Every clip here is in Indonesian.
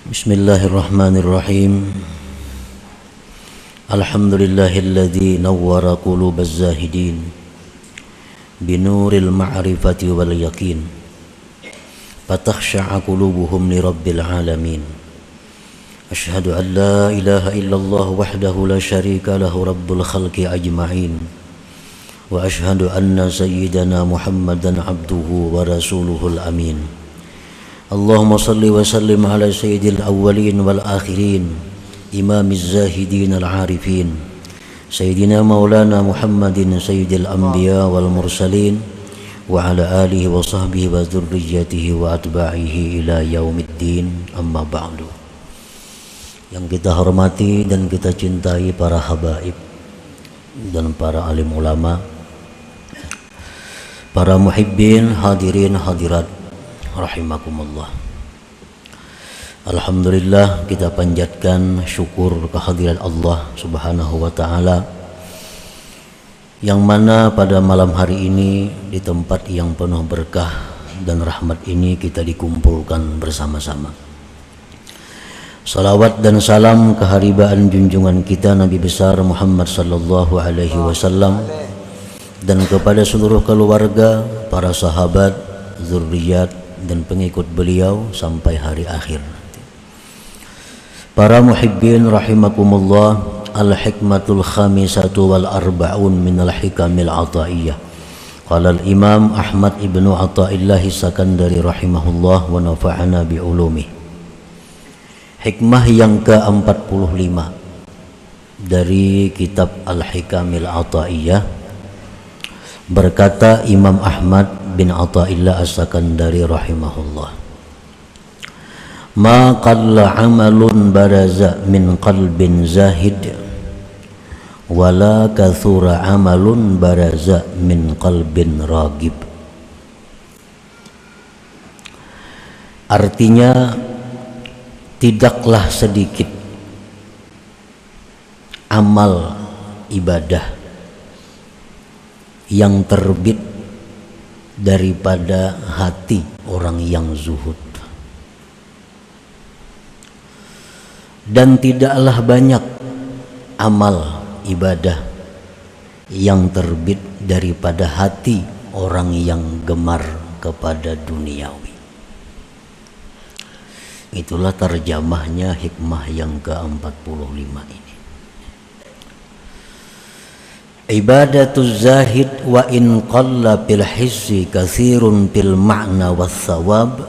Bismillahirrahmanirrahim. Alhamdulillahilladzi nawwara qulubaz zahidin binuril ma'rifati wal yaqin fatakhsha'a qulubuhum li rabbil alamin. Asyhadu an la ilaha illallah wahdahu la syarika lahu rabbul khalqi ajma'in wa asyhadu anna sayyidana Muhammadan abduhu wa rasuluhul amin. Allahumma salli wa sallim ala sayyidil awwalin wal akhirin imamiz zahidin al-arifin sayyidina maulana Muhammadin sayyidil anbiya wal mursalin wa ala alihi wa sahbihi wa dzurriyyatihi wa atba'ihi ila yaumiddin, amma ba'du. Yang kita hormati dan kita cintai para habaib dan para alim ulama, para muhibbin, hadirin hadirat rahimakumullah. Alhamdulillah, kita panjatkan syukur kehadirat Allah Subhanahu wa taala, yang mana pada malam hari ini di tempat yang penuh berkah dan rahmat ini kita dikumpulkan bersama-sama. Salawat dan salam keharibaan junjungan kita Nabi besar Muhammad sallallahu alaihi wasallam dan kepada seluruh keluarga, para sahabat, zuriat dan pengikut beliau sampai hari akhir nanti. Para muhibbin rahimakumullah, al-hikmatul khamisatu wal arba'un minal hikamil ataiyah. Qala al-imam Ahmad ibnu Athaillah Sakandari rahimahullah wa nafa'ana bi'ulumih. Hikmah yang ke-45 dari kitab Al-Hikamil Ataiyah, berkata Imam Ahmad bin Athaillah As-Sakandari rahimahullah, ma qalla amalun baraza min qalbin zahid wala kathura amalun baraza min qalbin ragib. Artinya, tidaklah sedikit amal ibadah yang terbit daripada hati orang yang zuhud, dan tidaklah banyak amal ibadah yang terbit daripada hati orang yang gemar kepada duniawi. Itulah terjemahnya hikmah yang ke-45 ini. Ibadatul zahid wa in qalla bil hissi katsirun bil ma'na was thawab,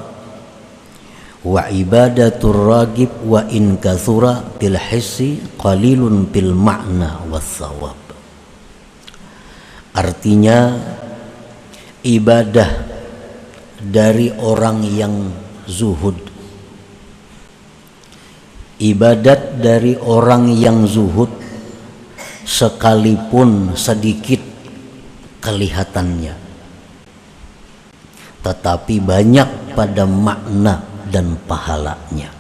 wa ibadatul ragib wa in katsura bil hissi qalilun bil ma'na was thawab. Artinya, ibadah dari orang yang zuhud, ibadat dari orang yang zuhud, sekalipun sedikit kelihatannya, tetapi banyak pada makna dan pahalanya.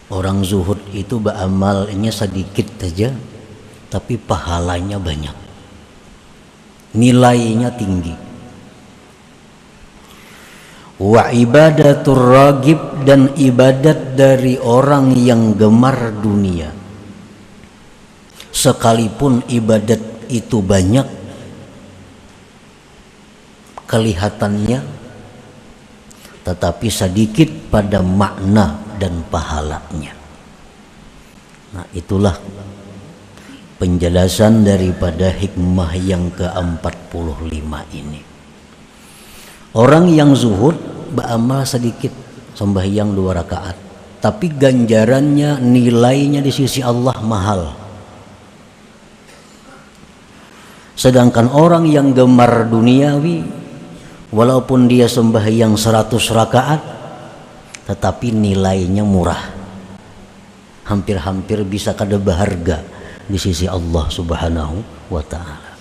Orang zuhud itu beramalnya sedikit saja, tapi pahalanya banyak, nilainya tinggi. Wa ibadatur ragib, dan ibadat dari orang yang gemar dunia, sekalipun ibadat itu banyak kelihatannya, tetapi sedikit pada makna dan pahalanya. Nah, itulah penjelasan daripada hikmah yang ke-45 ini. Orang yang zuhud beramal sedikit, sembahyang 2 rakaat, tapi ganjarannya, nilainya di sisi Allah mahal. Sedangkan orang yang gemar duniawi, walaupun dia sembahyang 100 rakaat, tetapi nilainya murah, hampir-hampir bisa kada berharga di sisi Allah Subhanahu wa ta'ala.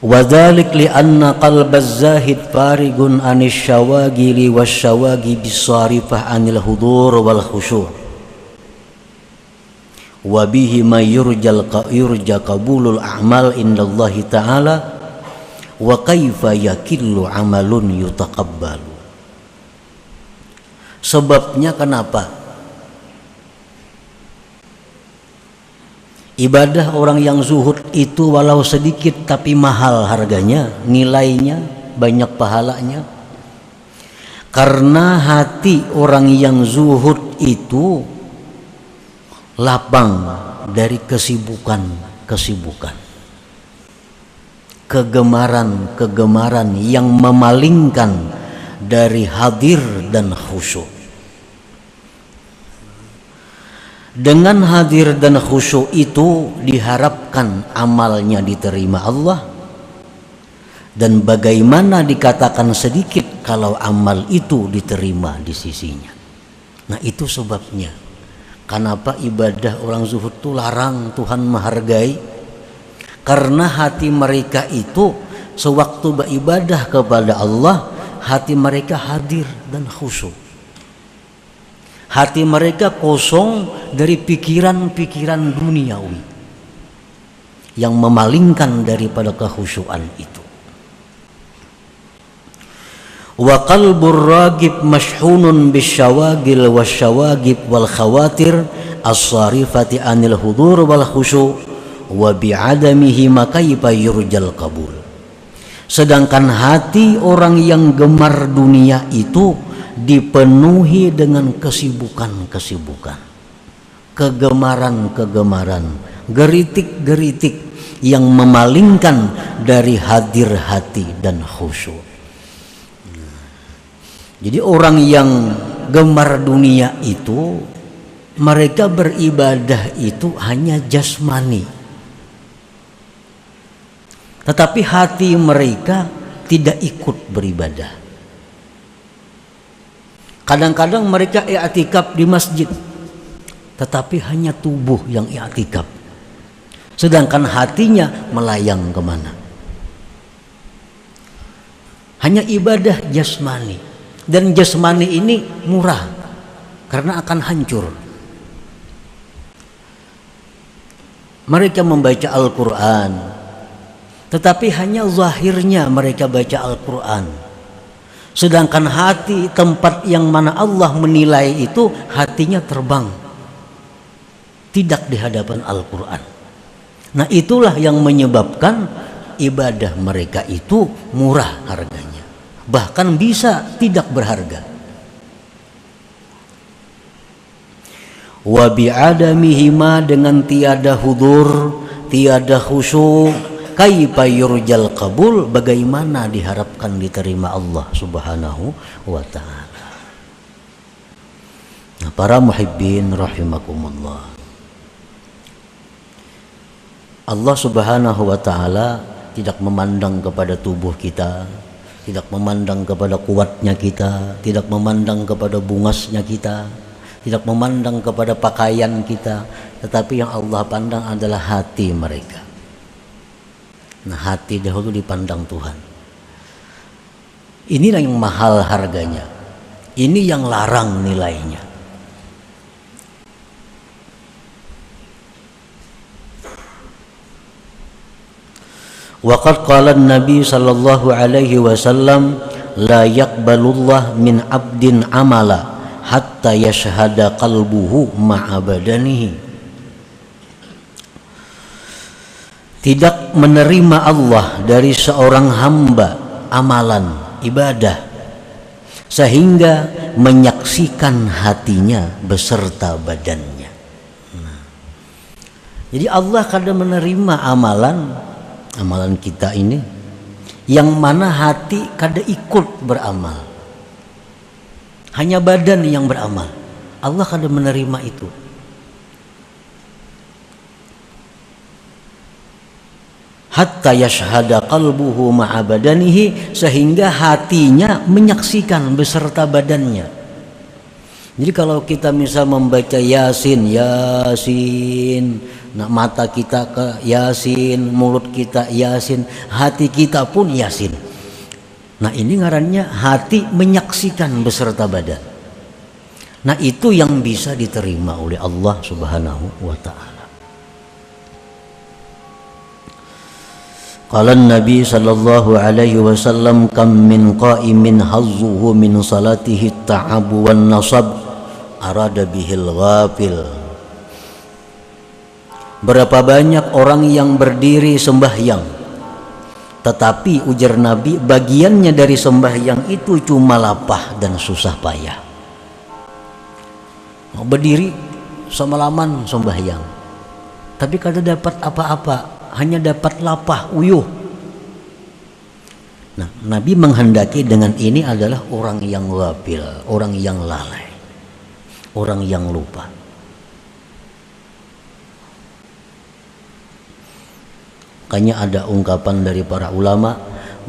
Wadzalik li'anna qalbaz zahid farigun anis syawagili wasyawagi bisarifah anil hudur wal khusyu' wa bihi ma yurja qabulul a'mal indallahi ta'ala wa kaifa yakillu amalun yutaqabbalu. Sebabnya kenapa ibadah orang yang zuhud itu walau sedikit tapi mahal harganya, nilainya, banyak pahalanya? Karena hati orang yang zuhud itu lapang dari kesibukan, kegemaran yang memalingkan dari hadir dan khusyuk. Dengan hadir dan khusyuk itu diharapkan amalnya diterima Allah. Dan bagaimana dikatakan sedikit kalau amal itu diterima di sisinya. Nah, itu sebabnya kenapa ibadah orang zuhud itu larang, Tuhan menghargai. Karena hati mereka itu sewaktu beribadah kepada Allah, hati mereka hadir dan khusyuk. Hati mereka kosong dari pikiran-pikiran duniawi yang memalingkan daripada kekhusyuan itu. Wa qalbur ragib mashhunun bisyawagil wasyawagib wal khawatir as-sarifati anil hudur wal khusyu' wa bi'adamihi makaifa yurjal qabul. Sedangkan hati orang yang gemar dunia itu dipenuhi dengan kesibukan-kesibukan, kegemaran-kegemaran, geritik-geritik yang memalingkan dari hadir hati dan khusyuk. Jadi orang yang gemar dunia itu, mereka beribadah itu hanya jasmani, tetapi hati mereka tidak ikut beribadah. Kadang-kadang mereka i'tikaf di masjid, tetapi hanya tubuh yang i'tikaf, sedangkan hatinya melayang kemana. Hanya ibadah jasmani. Dan jasmani ini murah karena akan hancur. Mereka membaca Al-Quran, tetapi hanya zahirnya mereka baca Al-Quran. Sedangkan hati, tempat yang mana Allah menilai itu, hatinya terbang, tidak di hadapan Al-Quran. Nah, itulah yang menyebabkan ibadah mereka itu murah harganya, bahkan bisa tidak berharga. Wa bi'adamihima, dengan tiada hudur, tiada khusyuk, kaifa yurjal qabul, bagaimana diharapkan diterima Allah Subhanahu wa ta'ala. Nah, para muhibbin rahimakumullah, Allah Subhanahu wa ta'ala tidak memandang kepada tubuh kita, tidak memandang kepada kuatnya kita, tidak memandang kepada bungasnya kita, tidak memandang kepada pakaian kita, tetapi yang Allah pandang adalah hati mereka. Nah, hati dahulu dipandang Tuhan. Inilah yang mahal harganya, ini yang larang nilainya. Waqad qala an-nabi sallallahu alaihi wasallam, la yaqbalullah min abdin amala hatta yashhada qalbuhu ma'a badanihi. Tidak menerima Allah dari seorang hamba amalan ibadah sehingga menyaksikan hatinya beserta badannya. Jadi Allah kadang menerima amalan kita ini, yang mana hati kada ikut beramal, hanya badan yang beramal. Allah kada menerima itu. Hatta yashhada qalbuhu ma'a badanihi, sehingga hatinya menyaksikan beserta badannya. Jadi kalau kita misal membaca Yasin, nah mata kita ke Yasin, mulut kita Yasin, hati kita pun Yasin. Nah ini ngarannya hati menyaksikan beserta badan. Nah itu yang bisa diterima oleh Allah Subhanahu wa ta'ala. Qala Nabi sallallahu alaihi wasallam kam min qa'imin hazzuhu min salatihi at-ta'abu wan nasab arada bihil ghafil. Berapa banyak orang yang berdiri sembahyang, tetapi ujar Nabi bagiannya dari sembahyang itu cuma lapah dan susah payah. Berdiri semalaman sembahyang, tapi kada dapat apa-apa, hanya dapat lapah, uyuh. Nah, Nabi menghendaki dengan ini adalah orang yang ghafil, orang yang lalai, orang yang lupa. Makanya ada ungkapan dari para ulama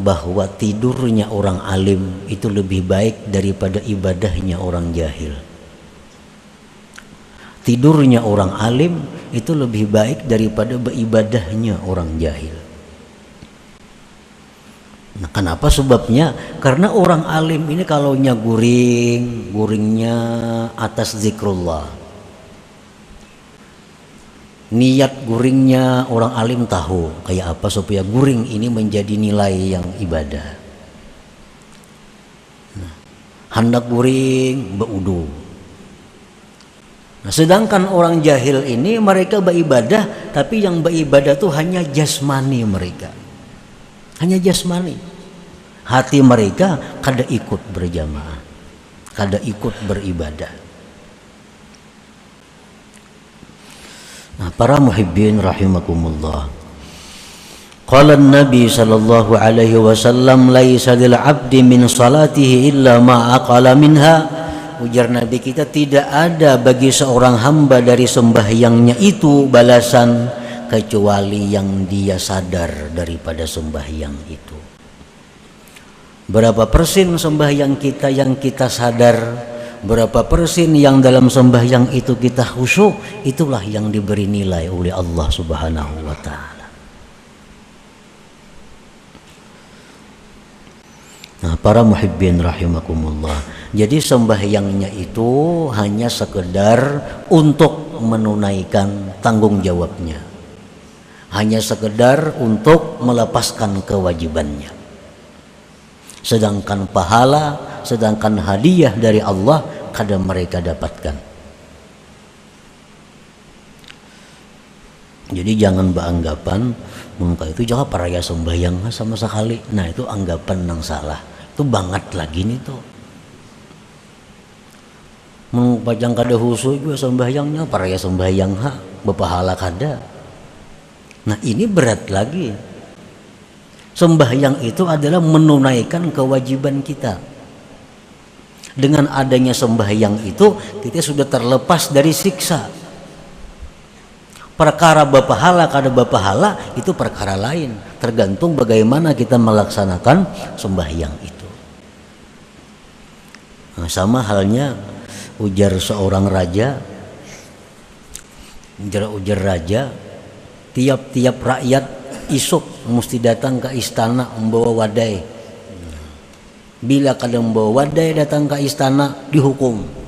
bahwa tidurnya orang alim itu lebih baik daripada ibadahnya orang jahil. Tidurnya orang alim itu lebih baik daripada beribadahnya orang jahil. Nah, kenapa sebabnya? Karena orang alim ini kalaunya guringnya atas zikrullah. Niat guringnya orang alim tahu kayak apa supaya guring ini menjadi nilai yang ibadah. Nah, hendak guring berudu. Nah, sedangkan orang jahil ini mereka beribadah, tapi yang beribadah tuh hanya jasmani mereka, hanya jasmani. Hati mereka kada ikut berjamaah, kada ikut beribadah. Nah, para muhibbin rahimakumullah. Qala Nabi sallallahu alaihi wasallam laisa lil 'abdi min salatihi illa ma aqala minha. Ujar Nabi kita, tidak ada bagi seorang hamba dari sembahyangnya itu balasan kecuali yang dia sadar daripada sembahyang itu. Berapa persen sembahyang kita yang kita sadar, berapa persen yang dalam sembahyang itu kita khusyuk, itulah yang diberi nilai oleh Allah Subhanahu wa ta'ala. Nah, para muhibbin rahimakumullah, jadi sembahyangnya itu hanya sekedar untuk menunaikan tanggung jawabnya, hanya sekedar untuk melepaskan kewajibannya. Sedangkan pahala, sedangkan hadiah dari Allah kada mereka dapatkan. Jadi jangan beranggapan muka itu jangan paraya sembahyang sama sekali. Nah, itu anggapan yang salah. Itu banget lagi nih tuh. Mengpajang kada khusyuk juga sembahyangnya paraya sembahyang berpahala kada. Nah, ini berat lagi. Sembahyang itu adalah menunaikan kewajiban kita. Dengan adanya sembahyang itu kita sudah terlepas dari siksa. Perkara berpahala kada berpahala itu perkara lain, tergantung bagaimana kita melaksanakan sembahyang itu. Nah, sama halnya ujar seorang raja, ujar raja, tiap-tiap rakyat isuk mesti datang ke istana membawa wadai. Bila kada membawa wadai datang ke istana dihukum.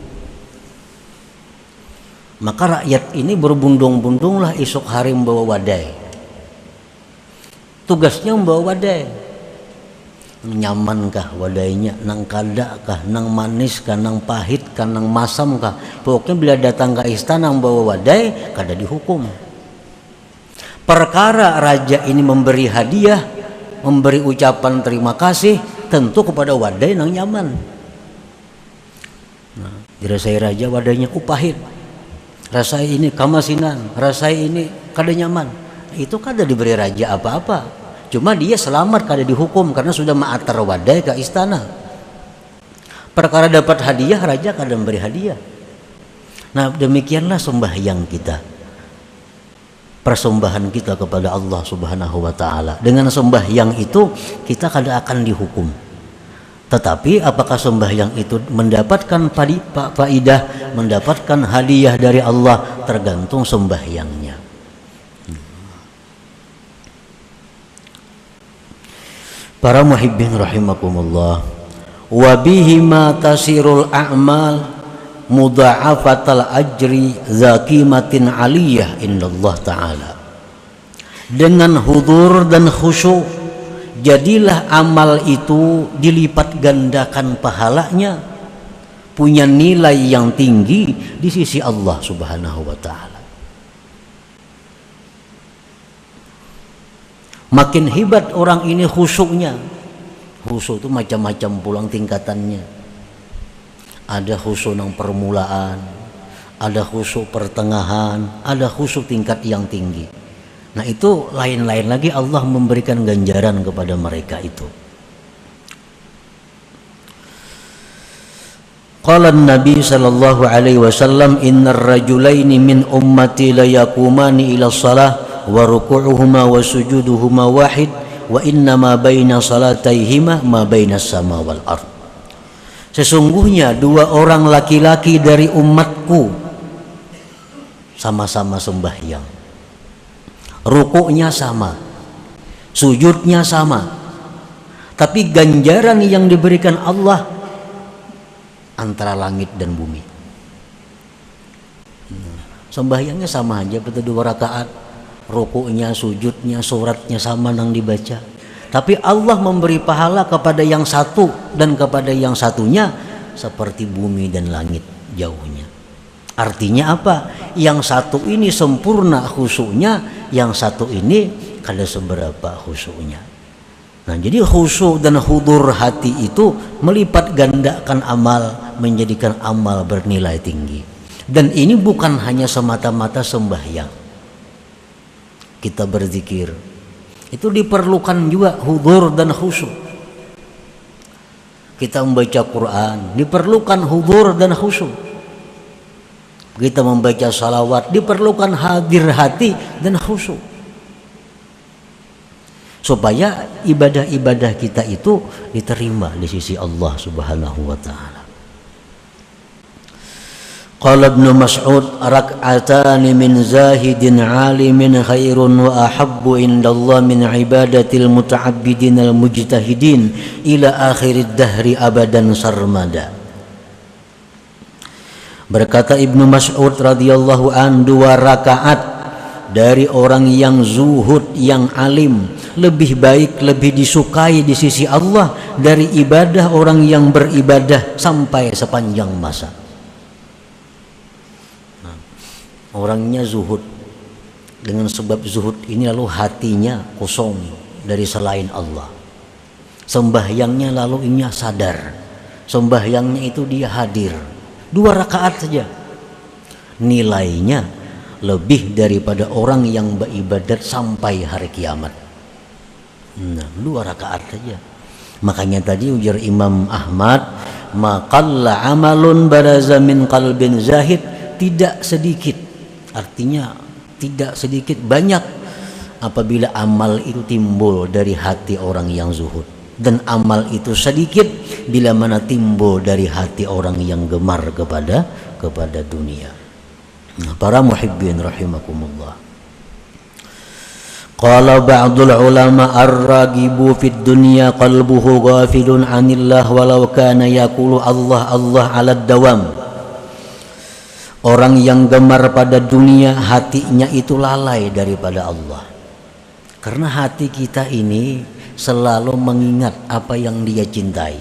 Maka rakyat ini berbundung-bundunglah esok hari membawa wadai. Tugasnya membawa wadai. Nyamankah wadainya, nang kada kah, nang manis kah, nang pahit kah, nang masam kah. Pokoknya bila datang ke istana membawa wadai, kada dihukum. Perkara raja ini memberi hadiah, memberi ucapan terima kasih, tentu kepada wadai nang nyaman. Nah, dirasai raja wadainya pahit. Rasai ini kamasinan, rasai ini kada nyaman. Itu kada diberi raja apa-apa. Cuma dia selamat kada dihukum karena sudah ma'atar wadai ke istana. Perkara dapat hadiah, raja kada memberi hadiah. Nah, demikianlah sembahyang kita. Persembahan kita kepada Allah Subhanahu wa ta'ala. Dengan sembahyang itu kita kada akan dihukum. Tetapi apakah sembahyang itu mendapatkan faidah, mendapatkan hadiah dari Allah, tergantung sembahyangnya. Para muhibbin rahimakumullah, wa bihi ma tasirul a'mal mudha'afatal ajri zakimatin aliyah indallah ta'ala. dengan hudur dan khusyuk, jadilah amal itu dilipat gandakan pahalanya, punya nilai yang tinggi di sisi Allah Subhanahu wa taala. Makin hebat orang ini khusyuknya. Khusyuk itu macam-macam pulang tingkatannya. Ada khusyuk yang permulaan, ada khusyuk pertengahan, ada khusyuk tingkat yang tinggi. Nah itu lain-lain lagi Allah memberikan ganjaran kepada mereka itu. Qala Nabi sallallahu alaihi wasallam, innar rajulaini min ummati la yaqumani ila shalah wa ruku'uhuma wa sujuduhuma wahid wa inna ma baina salataihima ma baina sama wal ard. Sesungguhnya dua orang laki-laki dari umatku sama-sama sembahyang, rukuknya sama, sujudnya sama, tapi ganjaran yang diberikan Allah antara langit dan bumi. Sembahyangnya sama aja, betul 2 rakaat, rukuknya, sujudnya, suratnya sama yang dibaca. Tapi Allah memberi pahala kepada yang satu dan kepada yang satunya seperti bumi dan langit jauhnya. Artinya apa? Yang satu ini sempurna khusyuknya, yang satu ini kada seberapa khusyuknya. Nah, jadi khusyuk dan hudur hati itu melipat gandakan amal, menjadikan amal bernilai tinggi. Dan ini bukan hanya semata-mata sembahyang. Kita berzikir itu diperlukan juga hudur dan khusyuk. Kita membaca Quran diperlukan hudur dan khusyuk. Kita membaca salawat diperlukan hadir hati dan khusyuk, supaya ibadah-ibadah kita itu diterima di sisi Allah Subhanahu wa taala. Qala Ibnu Mas'ud, rak'atani min zahidin 'alimin khairun wa ahabbu indallah min ibadatil muta'abbidin al-mujtahidin ila akhirid dahri abadan sarmada. Berkata Ibnu Mas'ud radhiyallahu an, 2 rakaat dari orang yang zuhud, yang alim, lebih baik, lebih disukai di sisi Allah dari ibadah orang yang beribadah sampai sepanjang masa. Orangnya zuhud, dengan sebab zuhud ini lalu hatinya kosong dari selain Allah. Sembahyangnya lalu ini sadar, sembahyangnya itu dia hadir 2 rakaat saja, nilainya lebih daripada orang yang beribadat sampai hari kiamat. Nah, 2 rakaat saja. Makanya tadi ujar Imam Ahmad, maqalla amalun baraza min qalbin zahid, tidak sedikit, artinya tidak sedikit, banyak apabila amal itu timbul dari hati orang yang zuhud, dan amal itu sedikit bila mana timbul dari hati orang yang gemar kepada dunia. Nah, para muhibbin rahimakumullah. Qala ba'dul ulama ar-ragibu fid dunya qalbuhu ghafilun 'anillah walau kana yaqulu Allah Allah 'ala dawam. Orang yang gemar pada dunia, hatinya itu lalai daripada Allah. Karena hati kita ini selalu mengingat apa yang dia cintai.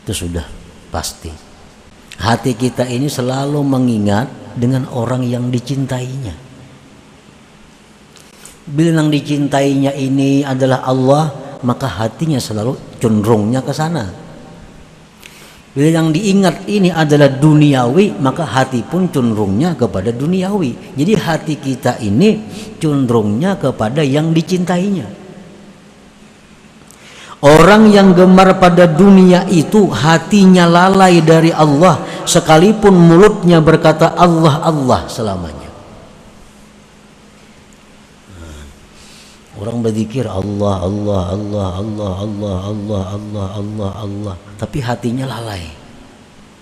Itu sudah pasti. Hati kita ini selalu mengingat dengan orang yang dicintainya. Bila yang dicintainya ini adalah Allah, maka hatinya selalu cenderungnya ke sana. Bila yang diingat ini adalah duniawi, maka hati pun cenderungnya kepada duniawi. Jadi hati kita ini cenderungnya kepada yang dicintainya. Orang yang gemar pada dunia itu hatinya lalai dari Allah, sekalipun mulutnya berkata Allah Allah selamanya. Orang berzikir Allah Allah Allah Allah Allah Allah Allah Allah Allah, tapi hatinya lalai,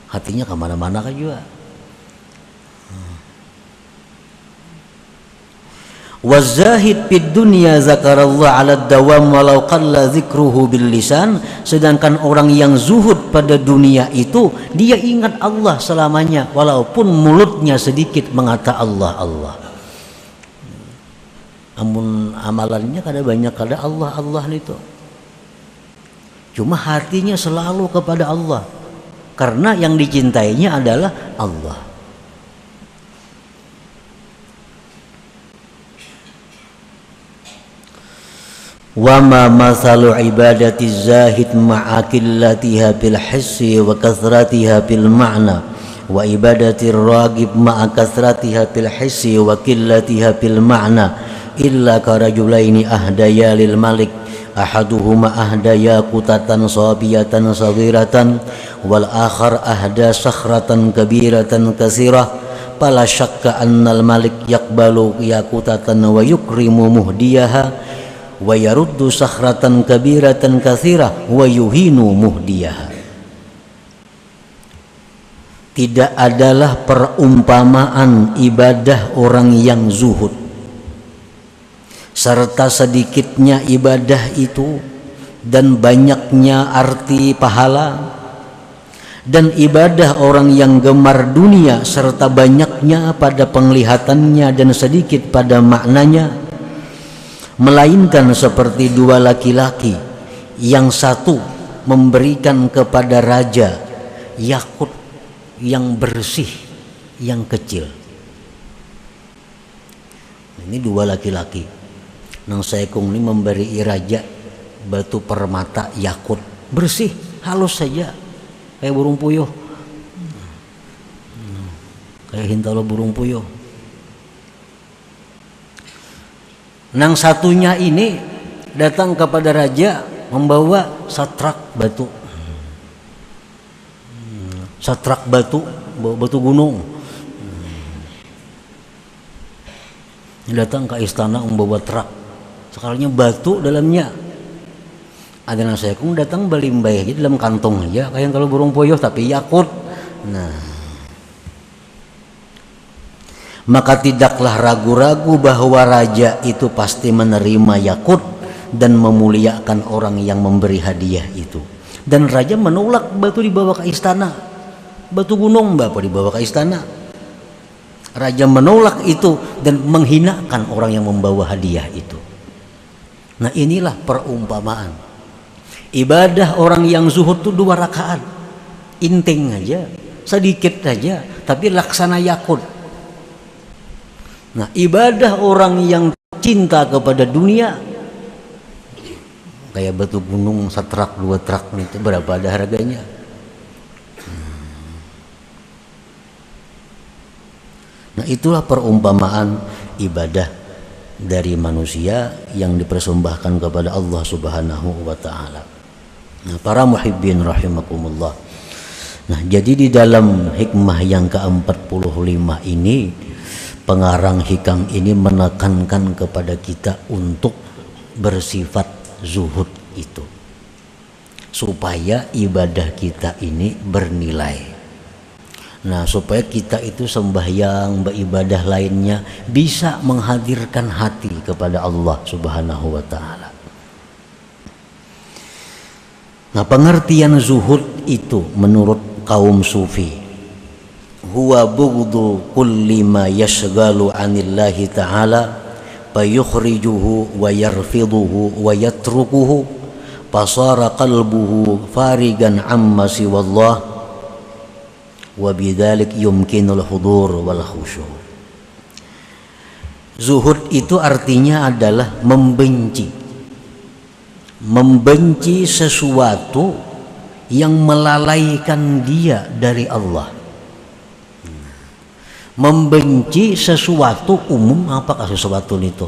hatinya kemana-mana kan juga. Wazahid fid dunya zakarallah ala dawam walau qalla zikruhu bil lisan. Sedangkan orang yang zuhud pada dunia itu dia ingat Allah selamanya walaupun mulutnya sedikit mengata Allah Allah. amun amalannya kada banyak, kada Allah Allah itu. Cuma hatinya selalu kepada Allah, karena yang dicintainya adalah Allah. Wa ma mathalu ibadati zahid ma'a qillatiha bil hissi wa kathratiha bil ma'na wa ibadati ragib ma'a kathratiha bil hissi wa qillatiha bil ma'na illa karajulaini ahdaya lil malik ahaduhuma ahdaya kutatan sabiyatan saghiratan wal akhar ahda sakhratan kabiratan katsirah fala syakka annal malik yaqbalu yakutatan wa yukrimu muhdiyaha wa yaruddu sakhratan kabiratan katsirah wa yuhinu muhdiyaha. Tidak adalah perumpamaan ibadah orang yang zuhud serta sedikitnya ibadah itu dan banyaknya arti pahala, dan ibadah orang yang gemar dunia serta banyaknya pada penglihatannya dan sedikit pada maknanya, melainkan seperti dua laki-laki yang satu memberikan kepada raja yakut yang bersih yang kecil. Ini dua laki-laki nang saekung ini memberi raja batu permata yakut bersih halus saja kayak burung puyuh, kayak hintalo burung puyuh. Nang satunya ini datang kepada raja membawa satrak batu, satrak batu, batu gunung. Datang ke istana membawa truk, sekalinya batu dalamnya. Ada nang saya kung datang balimbay aja dalam kantong aja, kayak kalau burung puyuh tapi yakut. Nah, maka tidaklah ragu-ragu bahwa raja itu pasti menerima yakut dan memuliakan orang yang memberi hadiah itu. Dan raja menolak batu dibawa ke istana, batu gunung bapak dibawa ke istana. Raja menolak itu dan menghinakan orang yang membawa hadiah itu. Nah, inilah perumpamaan ibadah orang yang zuhud itu 2 rakaat, inting aja, sedikit aja, tapi laksana yakut. Nah, ibadah orang yang cinta kepada dunia kayak batu gunung satrak 2 trak itu berapa ada harganya? Nah, itulah perumpamaan ibadah dari manusia yang dipersembahkan kepada Allah Subhanahu wa taala. Nah, para muhibbin rahimakumullah. Nah, jadi di dalam hikmah yang ke-45 ini pengarang hikam ini menekankan kepada kita untuk bersifat zuhud itu supaya ibadah kita ini bernilai. Nah, supaya kita itu sembahyang, beribadah lainnya bisa menghadirkan hati kepada Allah Subhanahu wa taala. Nah, pengertian zuhud itu menurut kaum sufi huwa bughdu kulli ma yashghalu 'anillahi ta'ala fayukhrijuhu wa yarfiduhu wa yatrukuhu fasara qalbuhu farigan amma siwallah wa bidzalik yumkinul hudur wal khusyu'. Zuhud itu artinya adalah membenci sesuatu yang melalaikan dia dari Allah. Membenci sesuatu umum, apakah sesuatu itu?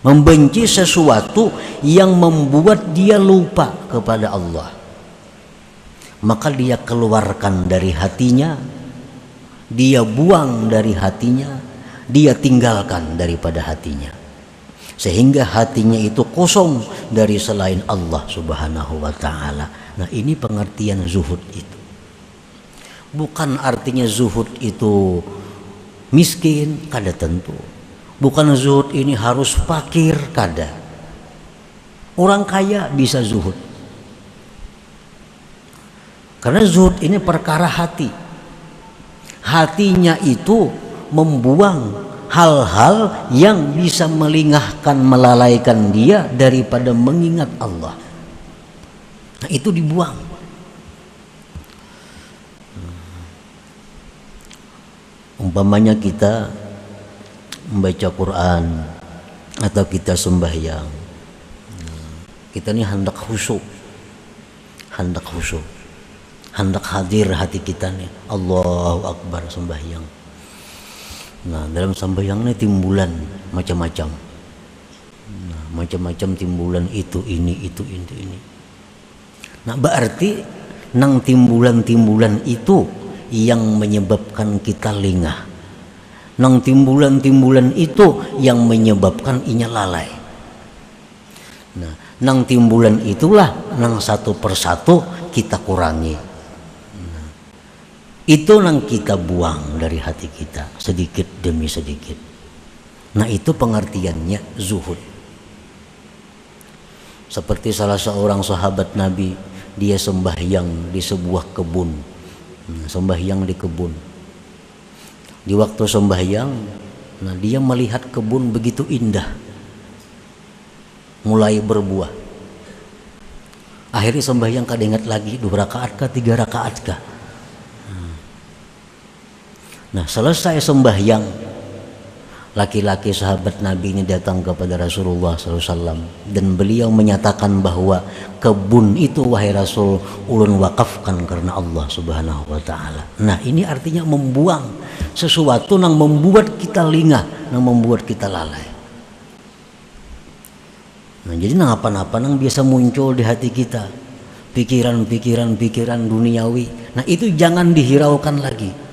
Membenci sesuatu yang membuat dia lupa kepada Allah, maka dia keluarkan dari hatinya, dia buang dari hatinya, dia tinggalkan daripada hatinya, sehingga hatinya itu kosong dari selain Allah Subhanahu wa taala. Nah, ini pengertian zuhud itu. Bukan artinya zuhud itu miskin, kada tentu. Bukan zuhud ini harus fakir, kada. Orang kaya bisa zuhud. Karena zuhud ini perkara hati. Hatinya itu membuang hal-hal yang bisa melingahkan, melalaikan dia daripada mengingat Allah. Nah, itu dibuang. Umpamanya kita membaca Quran atau kita sembahyang, kita ini hendak khusyuk, hendak hadir hati kita nih, Allahu Akbar sembahyang. Nah, dalam sembahyang ini timbulan macam-macam. Nah, macam-macam timbulan itu ini. Nah, berarti nang timbulan-timbulan itu yang menyebabkan kita lengah. Nang timbulan-timbulan itu yang menyebabkan inya lalai. Nah, nang timbulan itulah nang satu persatu kita kurangi. Itu yang kita buang dari hati kita sedikit demi sedikit. Nah, itu pengertiannya zuhud. Seperti salah seorang sahabat Nabi, dia sembahyang di sebuah kebun. Sembahyang di kebun. Di waktu sembahyang, nah dia melihat kebun begitu indah, mulai berbuah. Akhirnya sembahyang kada ingat lagi 2 rakaat kah 3 rakaat kah. Nah, selesai sembahyang, laki-laki sahabat Nabi ini datang kepada Rasulullah SAW dan beliau menyatakan bahwa kebun itu wahai Rasul ulun wakafkan karena Allah Subhanahu wa taala. Nah, ini artinya membuang sesuatu yang membuat kita lengah, yang membuat kita lalai. Nah, jadi apa-apa yang biasa muncul di hati kita, pikiran duniawi. Nah, itu jangan dihiraukan lagi.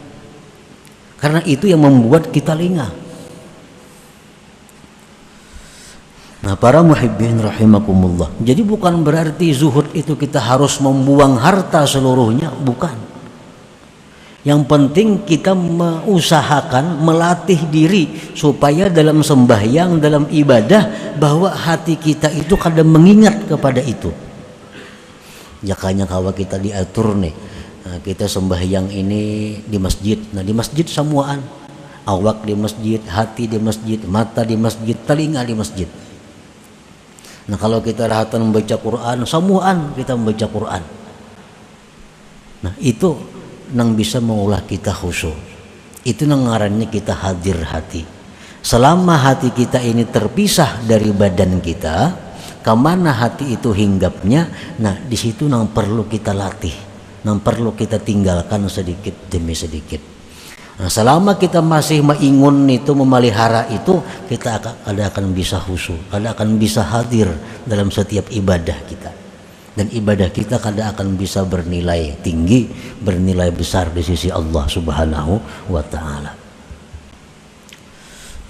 Karena itu yang membuat kita lengah. Nah, para muhibbin rahimakumullah. Jadi bukan berarti zuhud itu kita harus membuang harta seluruhnya, bukan. Yang penting kita mengusahakan, melatih diri supaya dalam sembahyang, dalam ibadah, bahwa hati kita itu kadang mengingat kepada itu. Jakanya kalau kita diatur nih, nah, kita sembahyang ini di masjid. Nah, di masjid semuaan, awak di masjid, hati di masjid, mata di masjid, telinga di masjid. Nah, kalau kita rahatan membaca Quran, semuaan kita membaca Quran. Nah, itu yang bisa mengolah kita khusyuk. Itu yang ngarannya kita hadir hati. Selama hati kita ini terpisah dari badan kita, kemana hati itu hinggapnya? Nah, di situ yang perlu kita latih, yang perlu kita tinggalkan sedikit demi sedikit. Nah, selama kita masih mengingun itu, memelihara itu, kita akan bisa khusyuk, akan bisa hadir dalam setiap ibadah kita. Dan ibadah kita akan bisa bernilai tinggi, bernilai besar di sisi Allah Subhanahu wa taala.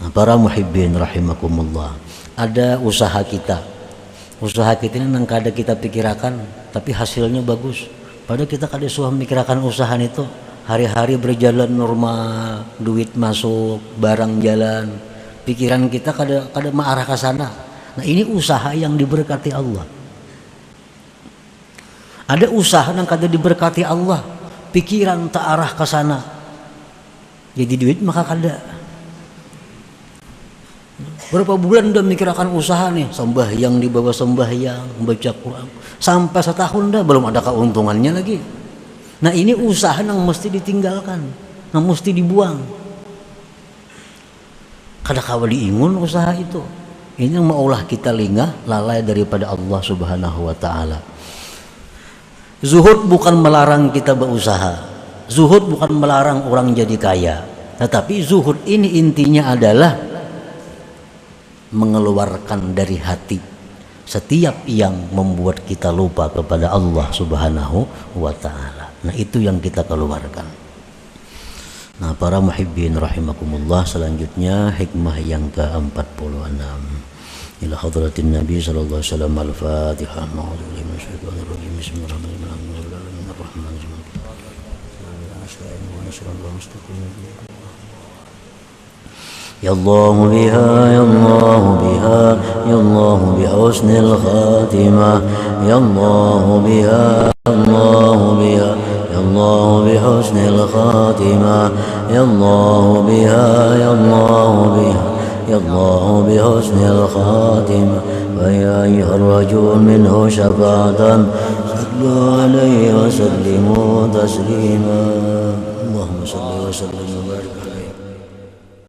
Nah, para muhibbin rahimakumullah, ada usaha kita. Usaha kita ini yang kada kita pikirkan, tapi hasilnya bagus. Padahal kita kada suah memikirkan usaha itu. Hari-hari berjalan normal, duit masuk, barang jalan, pikiran kita kada mengarah ke sana. Nah, ini usaha yang diberkati Allah. Ada usaha yang kada diberkati Allah, pikiran tak arah ke sana, jadi duit maka kada. Berapa bulan udah mikirkan usaha nih, sembahyang di bawah sembahyang, membaca Quran, sampai setahun dah belum ada keuntungannya lagi. Nah, ini usaha yang mesti ditinggalkan, yang mesti dibuang. Kada kawa diingun usaha itu. Ini yang maulah kita lengah, lalai daripada Allah Subhanahu wa taala. Zuhud bukan melarang kita berusaha. Zuhud bukan melarang orang jadi kaya. Tetapi zuhud ini intinya adalah mengeluarkan dari hati setiap yang membuat kita lupa kepada Allah Subhanahu wa taala. Nah, itu yang kita keluarkan. Nah, para muhibbin rahimakumullah, selanjutnya hikmah yang ke-46. Ila hadratin Nabi sallallahu alaihi wasallam. Al-Fatihah. Ya Allah biha, ya Allah biha, ya Allah bihusnil khatimah, ya Allah biha, ya Allah biha, ya Allah bihusnil khatimah, يا الله بها يا الله بها يا الله بحسن الخاتمة ويا أيها الرجل منه شفاعة صلوا عليه وسلموا تسليما اللهم صل وسلم وبارك